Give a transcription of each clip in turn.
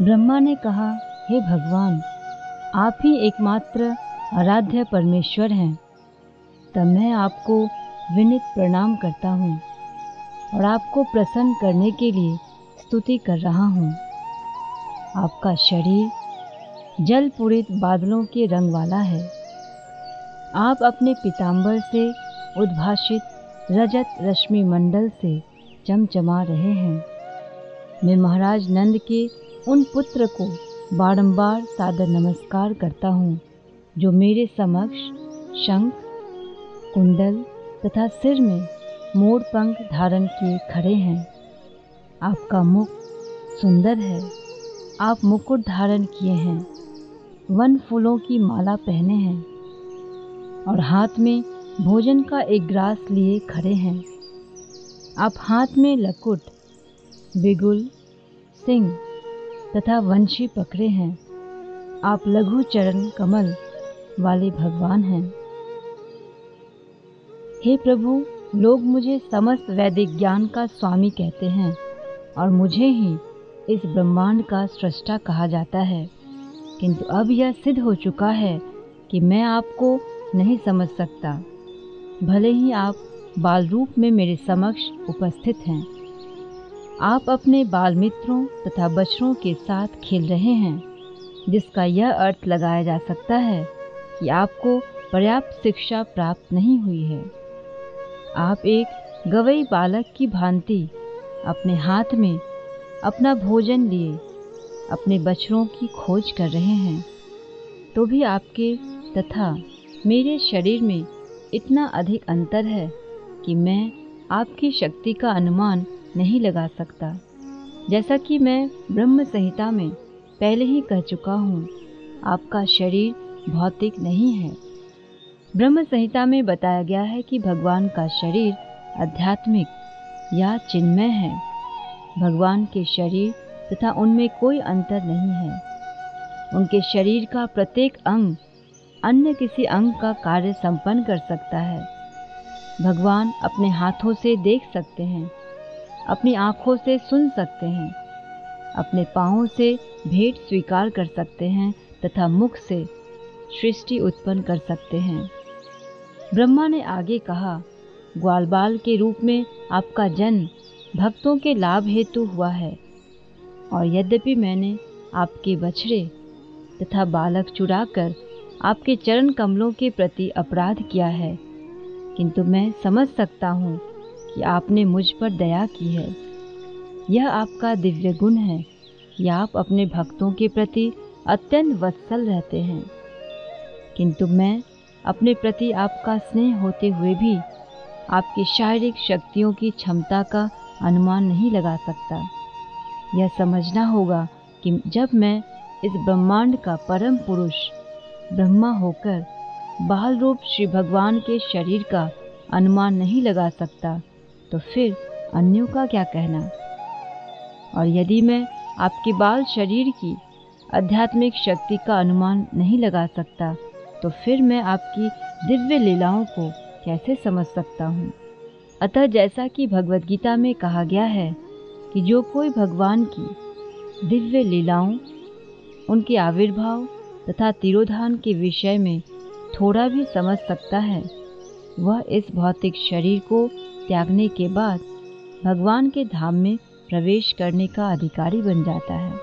ब्रह्मा ने कहा, हे भगवान, आप ही एकमात्र आराध्य परमेश्वर हैं। तब मैं आपको विनीत प्रणाम करता हूँ और आपको प्रसन्न करने के लिए स्तुति कर रहा हूँ। आपका शरीर जल पूरित बादलों के रंग वाला है। आप अपने पीतांबर से उद्भासित रजत रश्मि मंडल से चमचमा रहे हैं। मैं महाराज नंद के उन पुत्र को बारंबार सादर नमस्कार करता हूँ जो मेरे समक्ष शंख, कुंडल तथा सिर में मोर पंख धारण किए खड़े हैं। आपका मुख सुंदर है। आप मुकुट धारण किए हैं, वन फूलों की माला पहने हैं और हाथ में भोजन का एक ग्रास लिए खड़े हैं। आप हाथ में लकुट, बिगुल, सिंह तथा वंशी पकड़े हैं। आप लघु चरण कमल वाले भगवान हैं। हे प्रभु, लोग मुझे समस्त वैदिक ज्ञान का स्वामी कहते हैं और मुझे ही इस ब्रह्मांड का सृष्टा कहा जाता है। किंतु अब यह सिद्ध हो चुका है कि मैं आपको नहीं समझ सकता, भले ही आप बाल रूप में मेरे समक्ष उपस्थित हैं। आप अपने बाल मित्रों तथा बछड़ों के साथ खेल रहे हैं, जिसका यह अर्थ लगाया जा सकता है कि आपको पर्याप्त शिक्षा प्राप्त नहीं हुई है। आप एक गवई बालक की भांति अपने हाथ में अपना भोजन लिए अपने बछड़ों की खोज कर रहे हैं। तो भी आपके तथा मेरे शरीर में इतना अधिक अंतर है कि मैं आपकी शक्ति का अनुमान नहीं लगा सकता। जैसा कि मैं ब्रह्म संहिता में पहले ही कह चुका हूँ, आपका शरीर भौतिक नहीं है। ब्रह्म संहिता में बताया गया है कि भगवान का शरीर आध्यात्मिक या चिन्मय है। भगवान के शरीर तथा उनमें कोई अंतर नहीं है। उनके शरीर का प्रत्येक अंग अन्य किसी अंग का कार्य संपन्न कर सकता है। भगवान अपने हाथों से देख सकते हैं, अपनी आँखों से सुन सकते हैं, अपने पाँवों से भेंट स्वीकार कर सकते हैं तथा मुख से सृष्टि उत्पन्न कर सकते हैं। ब्रह्मा ने आगे कहा, ग्वालबाल के रूप में आपका जन्म भक्तों के लाभ हेतु हुआ है और यद्यपि मैंने आपके बछड़े तथा बालक चुराकर आपके चरण कमलों के प्रति अपराध किया है, किंतु मैं समझ सकता हूँ कि आपने मुझ पर दया की है। यह आपका दिव्य गुण है कि आप अपने भक्तों के प्रति अत्यंत वत्सल रहते हैं। किंतु मैं अपने प्रति आपका स्नेह होते हुए भी आपकी शारीरिक शक्तियों की क्षमता का अनुमान नहीं लगा सकता। यह समझना होगा कि जब मैं इस ब्रह्मांड का परम पुरुष ब्रह्मा होकर बाल रूप श्री भगवान के शरीर का अनुमान नहीं लगा सकता, तो फिर अन्यों का क्या कहना। और यदि मैं आपके बाल शरीर की आध्यात्मिक शक्ति का अनुमान नहीं लगा सकता, तो फिर मैं आपकी दिव्य लीलाओं को कैसे समझ सकता हूँ। अतः जैसा कि भगवद गीता में कहा गया है कि जो कोई भगवान की दिव्य लीलाओं, उनके आविर्भाव तथा तिरोधान के विषय में थोड़ा भी समझ सकता है, वह इस भौतिक शरीर को त्यागने के बाद भगवान के धाम में प्रवेश करने का अधिकारी बन जाता है।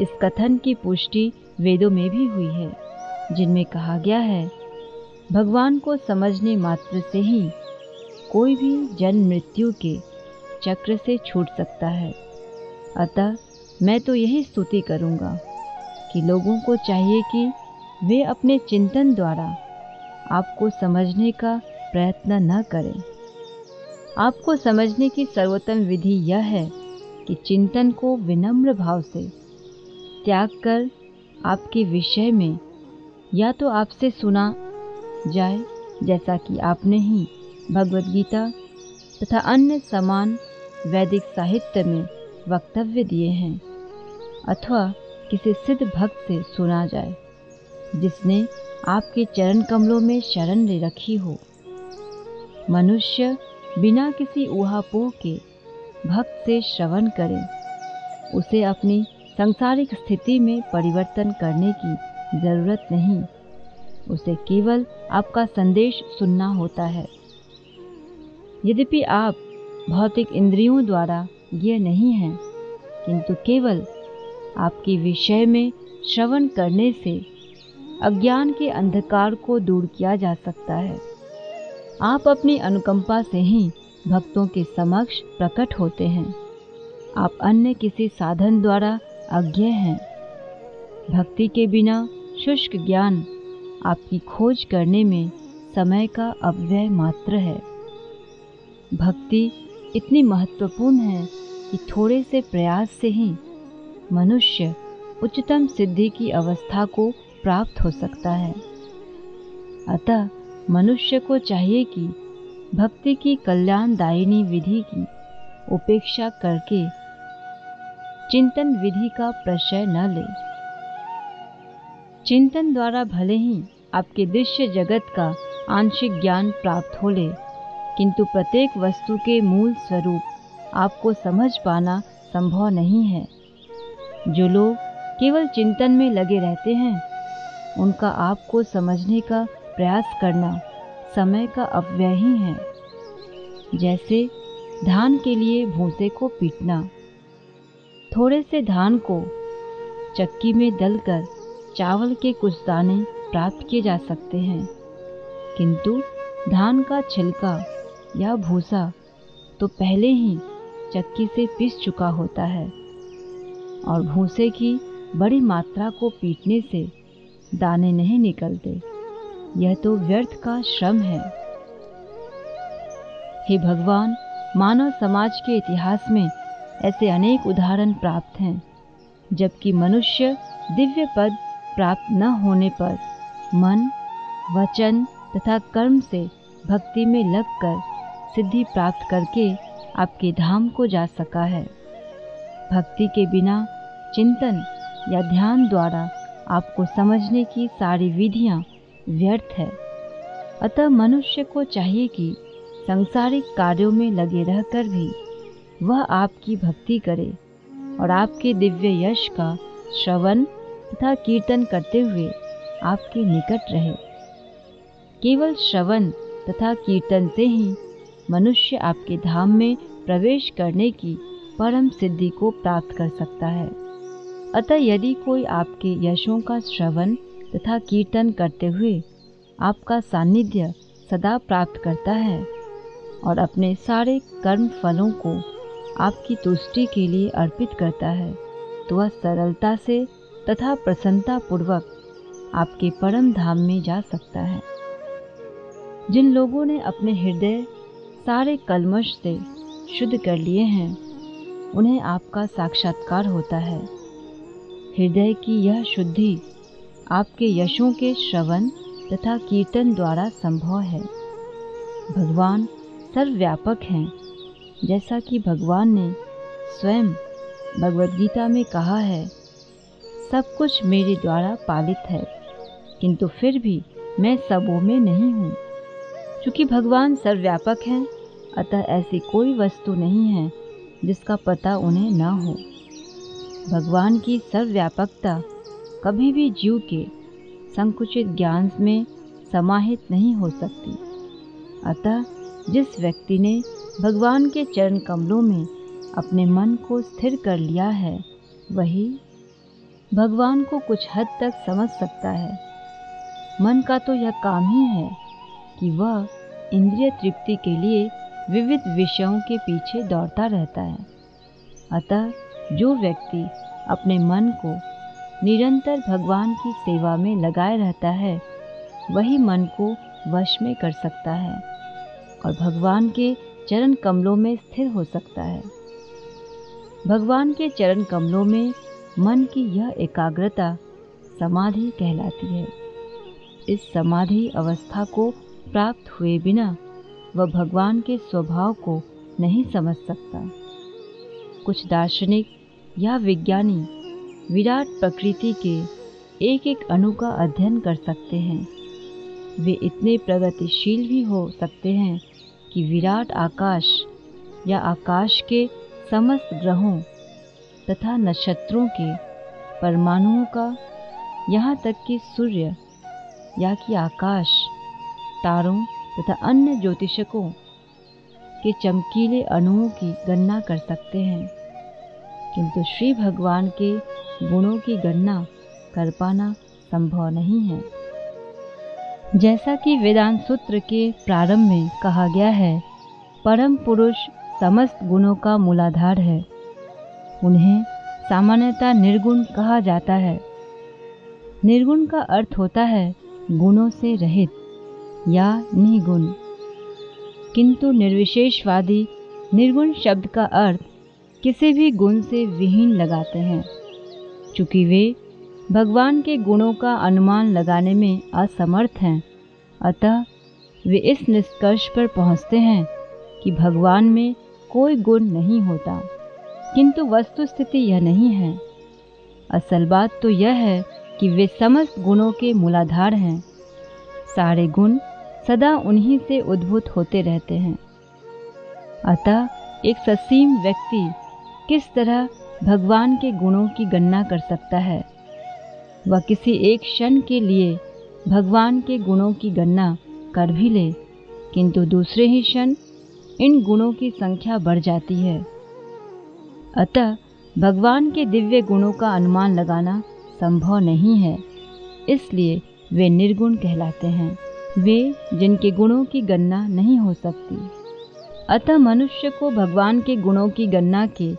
इस कथन की पुष्टि वेदों में भी हुई है, जिनमें कहा गया है, भगवान को समझने मात्र से ही कोई भी जन्म मृत्यु के चक्र से छूट सकता है। अतः मैं तो यही स्तुति करूँगा कि लोगों को चाहिए कि वे अपने चिंतन द्वारा आपको समझने का प्रयत्न न करें। आपको समझने की सर्वोत्तम विधि यह है कि चिंतन को विनम्र भाव से त्याग कर आपके विषय में या तो आपसे सुना जाए, जैसा कि आपने ही भगवद गीता तथा अन्य समान वैदिक साहित्य में वक्तव्य दिए हैं, अथवा किसी सिद्ध भक्त से सुना जाए जिसने आपके चरण कमलों में शरण ले रखी हो। मनुष्य बिना किसी ऊहापोह के भक्त से श्रवण करे, उसे अपनी सांसारिक स्थिति में परिवर्तन करने की जरूरत नहीं, उसे केवल आपका संदेश सुनना होता है। यद्यपि आप भौतिक इंद्रियों द्वारा ये नहीं हैं, किंतु केवल आपके विषय में श्रवण करने से अज्ञान के अंधकार को दूर किया जा सकता है। आप अपनी अनुकंपा से ही भक्तों के समक्ष प्रकट होते हैं। आप अन्य किसी साधन द्वारा अज्ञेय हैं। भक्ति के बिना शुष्क ज्ञान आपकी खोज करने में समय का अपव्यय मात्र है। भक्ति इतनी महत्वपूर्ण है कि थोड़े से प्रयास से ही मनुष्य उच्चतम सिद्धि की अवस्था को प्राप्त हो सकता है। अतः मनुष्य को चाहिए कि भक्ति की कल्याणदायिनी विधि की उपेक्षा करके चिंतन विधि का प्रशय न ले। चिंतन द्वारा भले ही आपके दृश्य जगत का आंशिक ज्ञान प्राप्त हो ले, किंतु प्रत्येक वस्तु के मूल स्वरूप आपको समझ पाना संभव नहीं है। जो लोग केवल चिंतन में लगे रहते हैं, उनका आपको समझने का प्रयास करना समय का अपव्यय ही है। जैसे धान के लिए भूसे को पीटना। थोड़े से धान को चक्की में दलकर चावल के कुछ दाने प्राप्त किए जा सकते हैं, किंतु धान का छिलका या भूसा तो पहले ही चक्की से पीस चुका होता है, और भूसे की बड़ी मात्रा को पीटने से दाने नहीं निकलते। यह तो व्यर्थ का श्रम है। हे भगवान, मानव समाज के इतिहास में ऐसे अनेक उदाहरण प्राप्त हैं, जबकि मनुष्य दिव्य पद प्राप्त न होने पर मन, वचन तथा कर्म से भक्ति में लगकर सिद्धि प्राप्त करके आपके धाम को जा सका है। भक्ति के बिना चिंतन या ध्यान द्वारा आपको समझने की सारी विधियां व्यर्थ है। अतः मनुष्य को चाहिए कि सांसारिक कार्यों में लगे रहकर भी वह आपकी भक्ति करे और आपके दिव्य यश का श्रवण तथा कीर्तन करते हुए आपके निकट रहे। केवल श्रवण तथा कीर्तन से ही मनुष्य आपके धाम में प्रवेश करने की परम सिद्धि को प्राप्त कर सकता है। अतः यदि कोई आपके यशों का श्रवण तथा कीर्तन करते हुए आपका सानिध्य सदा प्राप्त करता है और अपने सारे कर्म फलों को आपकी तुष्टि के लिए अर्पित करता है, तो वह सरलता से तथा प्रसन्नता पूर्वक आपके परम धाम में जा सकता है। जिन लोगों ने अपने हृदय सारे कल्मश से शुद्ध कर लिए हैं, उन्हें आपका साक्षात्कार होता है। हृदय की यह शुद्धि आपके यशों के श्रवण तथा कीर्तन द्वारा संभव है। भगवान सर्वव्यापक हैं, जैसा कि भगवान ने स्वयं भगवद गीता में कहा है, सब कुछ मेरे द्वारा पालित है, किंतु फिर भी मैं सबों में नहीं हूँ। चूँकि भगवान सर्वव्यापक हैं, अतः ऐसी कोई वस्तु नहीं है जिसका पता उन्हें न हो। भगवान की सर्वव्यापकता कभी भी जीव के संकुचित ज्ञान में समाहित नहीं हो सकती। अतः जिस व्यक्ति ने भगवान के चरण कमलों में अपने मन को स्थिर कर लिया है, वही भगवान को कुछ हद तक समझ सकता है। मन का तो यह काम ही है कि वह इंद्रिय तृप्ति के लिए विविध विषयों के पीछे दौड़ता रहता है। अतः जो व्यक्ति अपने मन को निरंतर भगवान की सेवा में लगाए रहता है, वही मन को वश में कर सकता है और भगवान के चरण कमलों में स्थिर हो सकता है। भगवान के चरण कमलों में मन की यह एकाग्रता समाधि कहलाती है। इस समाधि अवस्था को प्राप्त हुए बिना वह भगवान के स्वभाव को नहीं समझ सकता। कुछ दार्शनिक या विज्ञानी विराट प्रकृति के एक एक अणु का अध्ययन कर सकते हैं। वे इतने प्रगतिशील भी हो सकते हैं कि विराट आकाश या आकाश के समस्त ग्रहों तथा नक्षत्रों के परमाणुओं का, यहाँ तक कि सूर्य या कि आकाश, तारों तथा अन्य ज्योतिषकों के चमकीले अणुओं की गणना कर सकते हैं, किंतु श्री भगवान के गुणों की गणना कर पाना संभव नहीं है। जैसा कि वेदांत सूत्र के प्रारंभ में कहा गया है, परम पुरुष समस्त गुणों का मूलाधार है। उन्हें सामान्यतः निर्गुण कहा जाता है। निर्गुण का अर्थ होता है गुणों से रहित या निगुण, किंतु निर्विशेषवादी निर्गुण शब्द का अर्थ किसी भी गुण से विहीन लगाते हैं। चूँकि वे भगवान के गुणों का अनुमान लगाने में असमर्थ हैं, अतः वे इस निष्कर्ष पर पहुँचते हैं कि भगवान में कोई गुण नहीं होता। किंतु वस्तुस्थिति यह नहीं है। असल बात तो यह है कि वे समस्त गुणों के मूलाधार हैं। सारे गुण सदा उन्हीं से उद्भूत होते रहते हैं। अतः एक ससीम व्यक्ति किस तरह भगवान के गुणों की गणना कर सकता है? वह किसी एक क्षण के लिए भगवान के गुणों की गणना कर भी ले, किंतु दूसरे ही क्षण इन गुणों की संख्या बढ़ जाती है। अतः भगवान के दिव्य गुणों का अनुमान लगाना संभव नहीं है, इसलिए वे निर्गुण कहलाते हैं, वे जिनके गुणों की गणना नहीं हो सकती। अतः मनुष्य को भगवान के गुणों की गणना के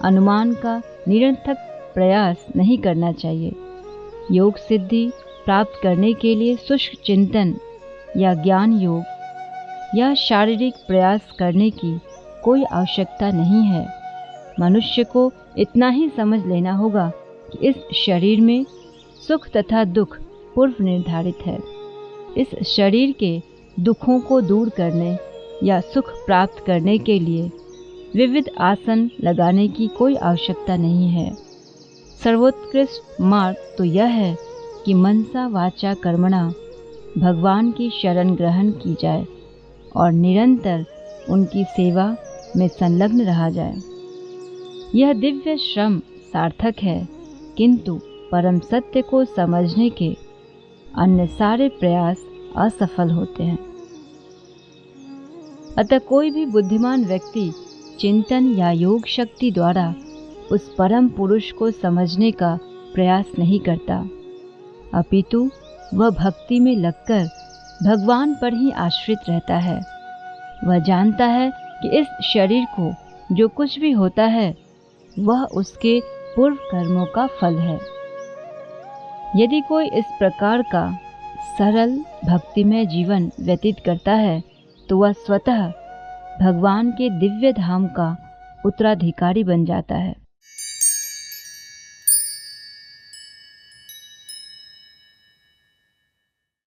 अनुमान का निरर्थक प्रयास नहीं करना चाहिए। योग सिद्धि प्राप्त करने के लिए शुष्क चिंतन या ज्ञान योग या शारीरिक प्रयास करने की कोई आवश्यकता नहीं है। मनुष्य को इतना ही समझ लेना होगा कि इस शरीर में सुख तथा दुख पूर्व निर्धारित है। इस शरीर के दुखों को दूर करने या सुख प्राप्त करने के लिए विविध आसन लगाने की कोई आवश्यकता नहीं है। सर्वोत्कृष्ट मार्ग तो यह है कि मनसा वाचा कर्मणा भगवान की शरण ग्रहण की जाए और निरंतर उनकी सेवा में संलग्न रहा जाए। यह दिव्य श्रम सार्थक है, किंतु परम सत्य को समझने के अन्य सारे प्रयास असफल होते हैं। अतः कोई भी बुद्धिमान व्यक्ति चिंतन या योग शक्ति द्वारा उस परम पुरुष को समझने का प्रयास नहीं करता, अपितु वह भक्ति में लगकर भगवान पर ही आश्रित रहता है। वह जानता है कि इस शरीर को जो कुछ भी होता है वह उसके पूर्व कर्मों का फल है। यदि कोई इस प्रकार का सरल भक्तिमय जीवन व्यतीत करता है तो वह स्वतः भगवान के दिव्य धाम का उत्तराधिकारी बन जाता है।